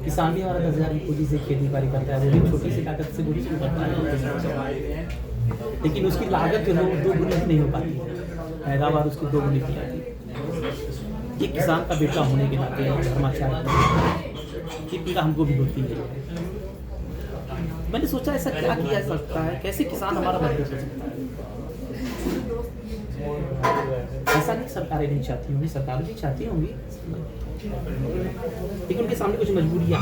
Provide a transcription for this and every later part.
किसान भी हमारा 10,000 की पूंजी से खेती बाड़ी करता है, वो भी छोटी सी ताकत से शुरू करता है, लेकिन उसकी लागत जो है वो 2 गुनी नहीं हो पाती है, पैदावार उसकी 2 गुनी की आती है। ये किसान का बेटा होने के नाते की पीड़ा हमको भी होती है। मैंने सोचा ऐसा क्या किया जा सकता है, कैसे किसान हमारा मदद कर सकता है। ऐसा नहीं सरकारें नहीं चाहती होंगी, सरकारें भी चाहती होंगी, लेकिन उनके सामने कुछ मजबूरियां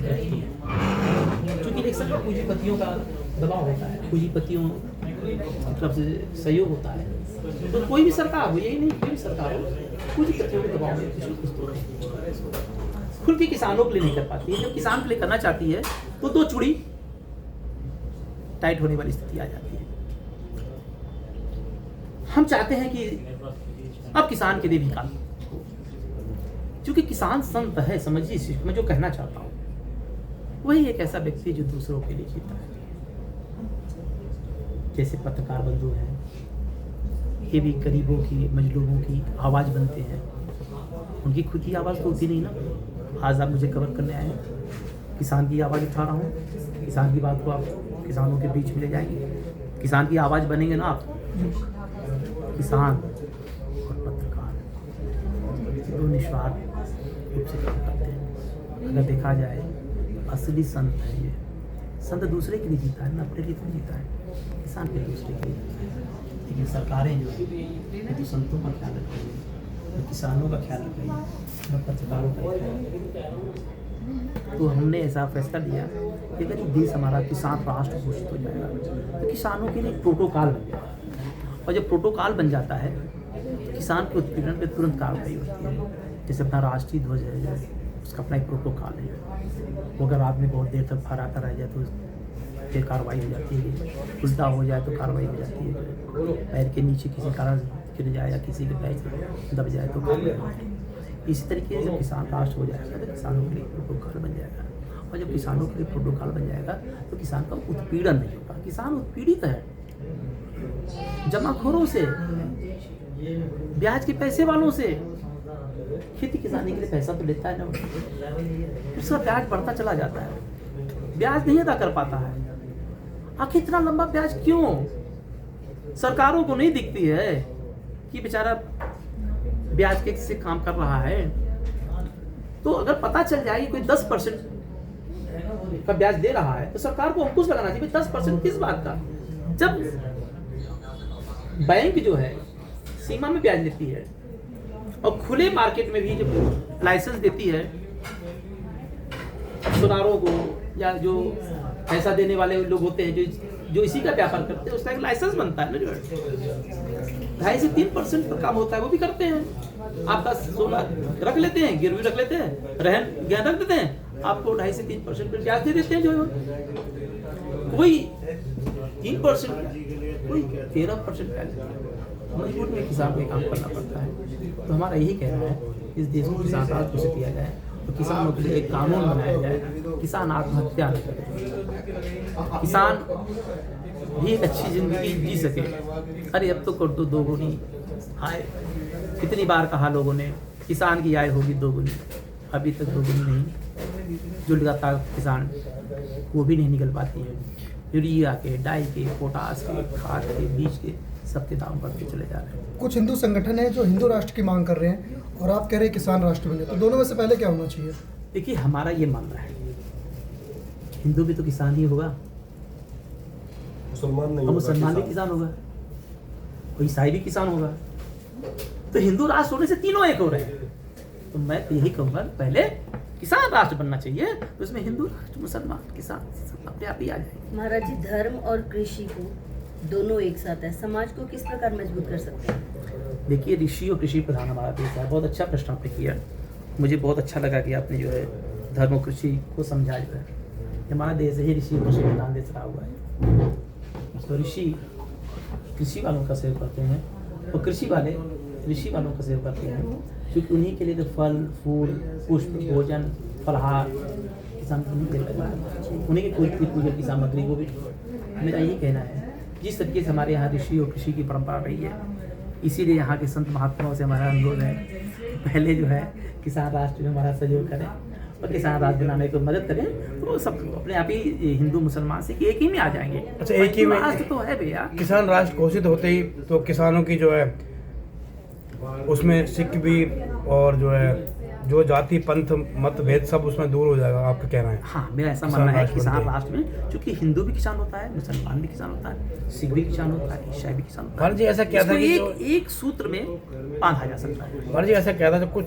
रहती हैं। क्योंकि देख सकते पूंजीपतियों का दबाव होता है, पूंजीपतियों की तरफ से सहयोग होता है, तो कोई भी सरकार हो, यही नहीं कोई भी सरकार हो, पूंजीपतियों के दबाव में कुछ तो खुल के किसानों के लिए नहीं कर पाती है। जब किसान के लिए करना चाहती है तो 2 चूड़ी टाइट होने वाली स्थिति आ जाती है। हम चाहते हैं कि अब किसान के लिए भी काम हो, क्योंकि किसान संत है, समझिए मैं जो कहना चाहता हूँ, वही एक ऐसा व्यक्ति जो दूसरों के लिए जीता है। जैसे पत्रकार बंधु हैं, ये भी गरीबों की, मजलूमों की आवाज़ बनते हैं, उनकी खुद की आवाज़ तो होती नहीं ना। आज आप मुझे कवर करने आए हैं, किसान की आवाज़ उठा रहा हूँ, किसान की बात को आप किसानों के बीच में ले जाएंगे, किसान की आवाज़ बनेंगे ना आप। किसान और पत्रकार दो निस्वार्थ रूप से काम करते हैं। अगर देखा जाए असली संत है ये, संत दूसरे के लिए जीता है ना, अपने लिए तो जीता है, किसान के दूसरे के लिए। लेकिन सरकारें जो है तो संतों का ख्याल रख रही है, तो किसानों का ख्याल रख रही है, तो पत्रकारों का ख्याल। तो हमने ऐसा फैसला लिया कि अगर ये देश हमारा किसान राष्ट्र घोषित हो जाएगा तो किसानों के लिए प्रोटोकॉल बन जाएगा, और जब प्रोटोकॉल बन जाता है तो किसान के उत्पीड़न पे तुरंत कार्रवाई होती है। जैसे अपना राष्ट्रीय ध्वज है, उसका अपना एक प्रोटोकॉल है, वो अगर आदमी बहुत देर तक फहराता रह जाए तो फिर कार्रवाई हो जाती है, उल्टा हो जाए तो कार्रवाई हो जाती है, पैर के नीचे किसी कारण गिर जाए या किसी के पैर दब जाए तो कार्रवाई होती है। इसी तरीके से जब किसान राष्ट्र हो जाएगा तो किसानों के लिए प्रोटोकॉल बन जाएगा, और जब किसानों के लिए प्रोटोकॉल बन जाएगा तो किसान का उत्पीड़न नहीं होगा। किसान उत्पीड़ित है जमाखोरों से, ब्याज के पैसे वालों से। खेती किसानी के लिए पैसा तो लेता है ना, उसका ब्याज बढ़ता चला जाता है, ब्याज नहीं अदा कर पाता है। आखिर इतना लंबा ब्याज क्यों? सरकारों को नहीं दिखती है कि बेचारा ब्याज के से काम कर रहा है। तो अगर पता चल जाए कि कोई 10% का ब्याज दे रहा है तो सरकार को अंकुश लगाना चाहिए। 10% किस बात का? जब बैंक जो है सीमा में ब्याज लेती है और खुले मार्केट में भी जब लाइसेंस देती है सुनारों को, या जो पैसा देने वाले लोग होते हैं जो इसी का व्यापार करते हैं, उसका एक लाइसेंस बनता है ना, जो 2.5 से 3% पर काम होता है, वो भी करते हैं। आपका सोना रख लेते हैं, गिरवी रख लेते हैं, रहन ज्ञान रख देते हैं, आपको 2.5 से 3% पर ब्याज दे देते हैं। जो कोई 3%, कोई 13% ब्याज देता है। मजबूर में किसान को काम करना पड़ता है। तो हमारा यही कहना है इस देश को किसान राज घोषित किया जाए, तो किसानों के लिए एक कानून बनाया जाए, किसान आत्महत्या न करे, किसान भी एक अच्छी जिंदगी जी सके। अरे अब तो कर दो 2 गुनी आय, कितनी बार कहा लोगों ने किसान की आय होगी 2 गुनी, अभी तक 2 गुनी नहीं। जो लगातार किसान वो भी नहीं निकल पाती है। यूरिया के, डाई के, पोटास के, खाद के, बीज के, सबके दाम बढ़ते चले जा रहे हैं। कुछ हिंदू संगठन है जो हिंदू राष्ट्र की मांग कर रहे हैं और आप कह रहे हैं किसान राष्ट्र बने, तो दोनों में से पहले क्या होना चाहिए? देखिए हमारा ये मानना है, हिंदू भी तो किसान ही होगा, मुसलमान नहीं, मुसलमान भी किसान होगा, कोई ईसाई भी किसान होगा। तो हिंदू राष्ट्र होने से तीनों एक हो रहे हैं। तो मैं तो यही कहूँगा पहले किसान राष्ट्र बनना चाहिए, तो इसमें हिंदू राष्ट्र, मुसलमान, किसान सब अपने आप ही आ जाएंगे। महाराज जी, धर्म और कृषि को दोनों एक साथ है, समाज को किस प्रकार मजबूत कर सकते हैं? देखिए ऋषि और कृषि प्रधान हमारा देश है। बहुत अच्छा प्रश्न आपने किया, मुझे बहुत अच्छा लगा कि आपने जो है धर्म और कृषि को समझा जो है। हमारा देश ही ऋषि और कृषि प्रधान देश रहा हुआ है। तो ऋषि कृषि वालों का सेव करते हैं और कृषि वाले ऋषि वालों का सेव करते हैं, क्योंकि उन्हीं के लिए तो फल फूल पुष्प भोजन फलहार किसान उन्हीं की पूजन की सामग्री को भी। मेरा यही कहना है जिस तरीके से हमारे यहाँ ऋषि और कृषि की परंपरा रही है, इसीलिए यहाँ के संत महात्माओं से हमारा अनुरोध है पहले जो है किसान राष्ट्र में हमारा सहयोग करें और किसान राज बनाने को मदद करें तो सब अपने आप ही हिंदू मुसलमान से एक ही में आ जाएंगे। अच्छा, एक ही में राष्ट्र तो है भैया। किसान राष्ट्र घोषित होते ही तो किसानों की जो है उसमें सिख भी और जो है जो जाति पंथ मतभेद सब उसमें दूर हो जाएगा, आपका कहना है? हाँ, मेरा ऐसा किसान मानना है राष्ट्र किसान बनते हैं। राष्ट्र में, क्योंकि हिंदू भी किसान होता है, मुसलमान भी किसान होता है, सिख भी किसान होता है, ईसाई भी किसान होता है। भारत जी ऐसा क्या था कि इसको एक सूत्र में बांधा जा सकता है। भारत जी ऐसा क्या था, जो कुछ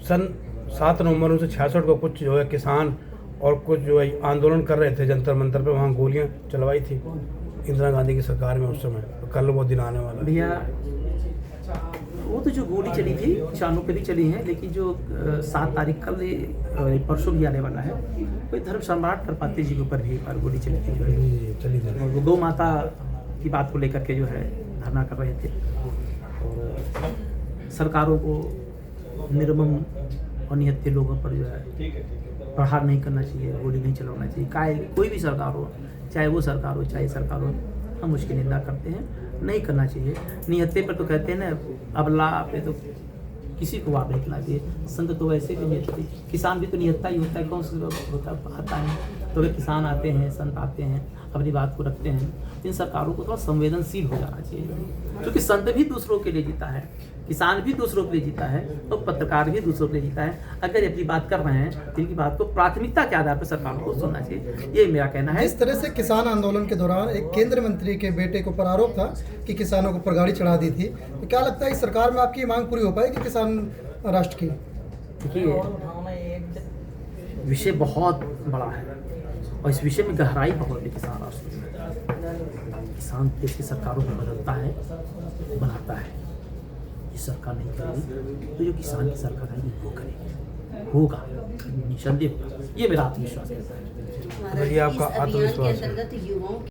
सन 7 नवंबर 1966 को कुछ जो है किसान और कुछ जो है आंदोलन कर रहे थे जंतर मंतर पे, वहाँ गोलियां चलवाई थी इंदिरा गांधी की सरकार में उस समय। तो कल वो दिन आने वाला है। भैया वो तो जो गोली चली थी किसानों पे भी चली है, लेकिन जो 7 तारीख कल परसों भी आने वाला है, कोई धर्म सम्राट करपात्री जी के ऊपर भी एक बार गोली चली थी जो है, जी, चलिए सर। और वो गौ माता की बात को लेकर के जो है धरना कर रहे थे। और सरकारों को निर्मम और निहत्थे लोगों पर जो है प्रहार नहीं करना चाहिए, गोली नहीं चलाना चाहिए। कोई भी सरकार हो, चाहे वो सरकार हो चाहे सरकार हो, हम उसकी निंदा करते हैं, नहीं करना चाहिए। निहत्थे पर तो कहते हैं ना, अबला पे तो किसी को वार नहीं करना चाहिए। संत तो वैसे भी निहत्थे, किसान भी तो निहत्था ही होता है, कौन सा होता आता है। तो अगर किसान आते हैं, संत आते हैं, अपनी बात को रखते हैं, इन सरकारों को थोड़ा संवेदनशील हो जाना चाहिए, क्योंकि संत भी दूसरों के लिए जीता है, किसान भी दूसरों के लिए जीता है, तो पत्रकार भी दूसरों के लिए जीता है। अगर ये अपनी बात कर रहे हैं तो इनकी बात को प्राथमिकता के आधार पर सरकार को सुनना चाहिए, ये मेरा कहना है। जिस तरह से किसान आंदोलन के दौरान एक केंद्रीय मंत्री के बेटे को पर आरोप था कि किसानों को पर गाड़ी चढ़ा दी थी, तो क्या लगता है इस सरकार में आपकी मांग पूरी हो पाएगी किसान राष्ट्र की? देखिए, विषय बहुत बड़ा है और इस विषय में गहराई बहुत है। किसान राष्ट्र में किसान देश की सरकारों को बदलता है, बनाता है। ये सरकार नहीं करेगी तो जो किसान की सरकार है वो करेगी, होगा, निसंदेह होगा। ये मेरा आत्मविश्वास है। तो ये आपका इस अभियान के आत्मविश्वास है। अंतर्गत युवाओं